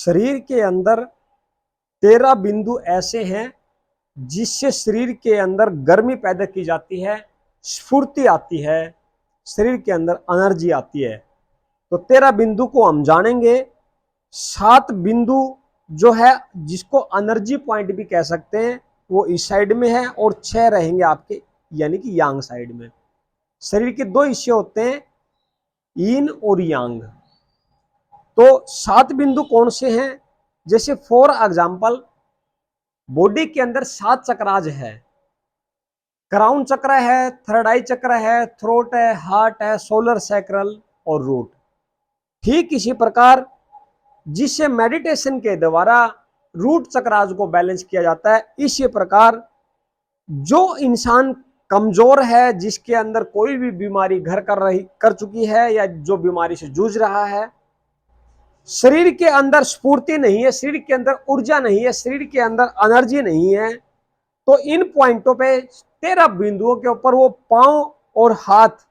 शरीर के अंदर 13 बिंदु ऐसे हैं जिससे शरीर के अंदर गर्मी पैदा की जाती है, स्फूर्ति आती है, शरीर के अंदर एनर्जी आती है। तो 13 बिंदु को हम जानेंगे। 7 बिंदु जो है जिसको एनर्जी पॉइंट भी कह सकते हैं वो इस साइड में है और 6 रहेंगे आपके यानी कि यांग साइड में। शरीर के 2 हिस्से होते हैं, यीन और यांग। तो 7 बिंदु कौन से हैं? जैसे फॉर एग्जाम्पल बॉडी के अंदर 7 चक्राज है। क्राउन चक्र है, थर्ड आई चक्र है, थ्रोट है, हार्ट है, सोलर सैक्रल और रूट। ठीक इसी प्रकार जिससे मेडिटेशन के द्वारा रूट चक्राज को बैलेंस किया जाता है, इसी प्रकार जो इंसान कमजोर है, जिसके अंदर कोई भी बीमारी घर कर चुकी है या जो बीमारी से जूझ रहा है, शरीर के अंदर स्फूर्ति नहीं है, शरीर के अंदर ऊर्जा नहीं है, शरीर के अंदर एनर्जी नहीं है, तो इन पॉइंटों पे 13 बिंदुओं के ऊपर वो पांव और हाथ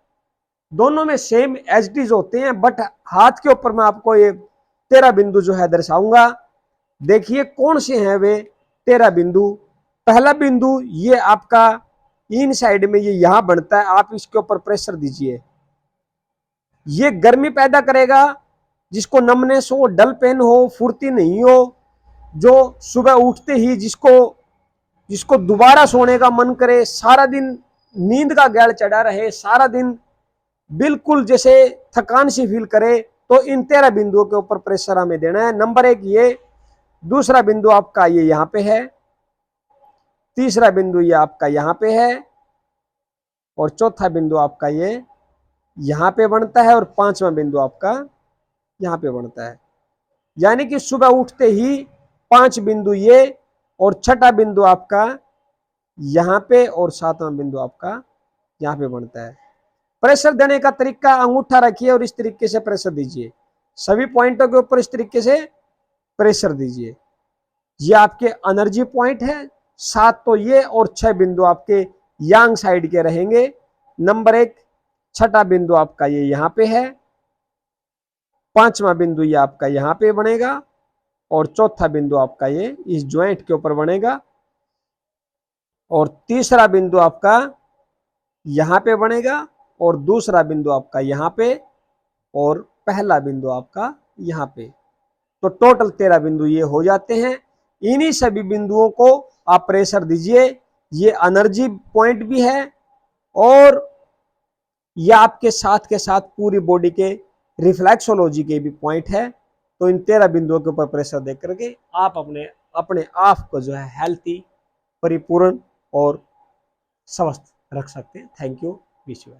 दोनों में सेम एज इट इज होते हैं, बट हाथ के ऊपर मैं आपको ये 13 बिंदु जो है दर्शाऊंगा। देखिए कौन से हैं वे 13 बिंदु। पहला बिंदु ये आपका इन साइड में ये यहां बनता है, आप इसके ऊपर प्रेशर दीजिए, ये गर्मी पैदा करेगा। जिसको नमनेस हो, डल पेन हो, फुर्ती नहीं हो, जो सुबह उठते ही जिसको दोबारा सोने का मन करे, सारा दिन नींद का गैल चढ़ा रहे, सारा दिन बिल्कुल जैसे थकान सी फील करे, तो इन 13 बिंदुओं के ऊपर प्रेशर हमें देना है। नंबर 1 ये, दूसरा बिंदु आपका ये यहां पे है, तीसरा बिंदु ये आपका यहां पे है और चौथा बिंदु आपका ये यहां पे बनता है और पांचवा बिंदु आपका यहां पे बनता है। यानी कि सुबह उठते ही 5 बिंदु ये और छठा बिंदु आपका यहां पे और सातवां बिंदु आपका यहां पे बनता है। प्रेशर देने का तरीका, अंगूठा रखिए और इस तरीके से प्रेशर दीजिए, सभी पॉइंटों के ऊपर इस तरीके से प्रेशर दीजिए। ये आपके एनर्जी पॉइंट है। 7 तो ये और 6 बिंदु आपके यांग साइड के रहेंगे। नंबर 1, छठा बिंदु आपका ये यहां पे है, पांचवा बिंदु ये आपका यहां पे बनेगा और चौथा बिंदु आपका ये इस ज्वाइंट के ऊपर बनेगा और तीसरा बिंदु आपका यहां पे बनेगा और दूसरा बिंदु आपका यहां पे और पहला बिंदु आपका यहां पे। तो टोटल 13 बिंदु ये हो जाते हैं। इन्हीं सभी बिंदुओं को आप प्रेशर दीजिए। ये एनर्जी पॉइंट भी है और ये आपके साथ के साथ पूरी बॉडी के रिफ्लेक्सोलॉजी के भी पॉइंट है। तो इन 13 बिंदुओं के ऊपर प्रेशर दे करके आप अपने आप को जो है हेल्थी, परिपूर्ण और स्वस्थ रख सकते हैं। Thank you. Wish you.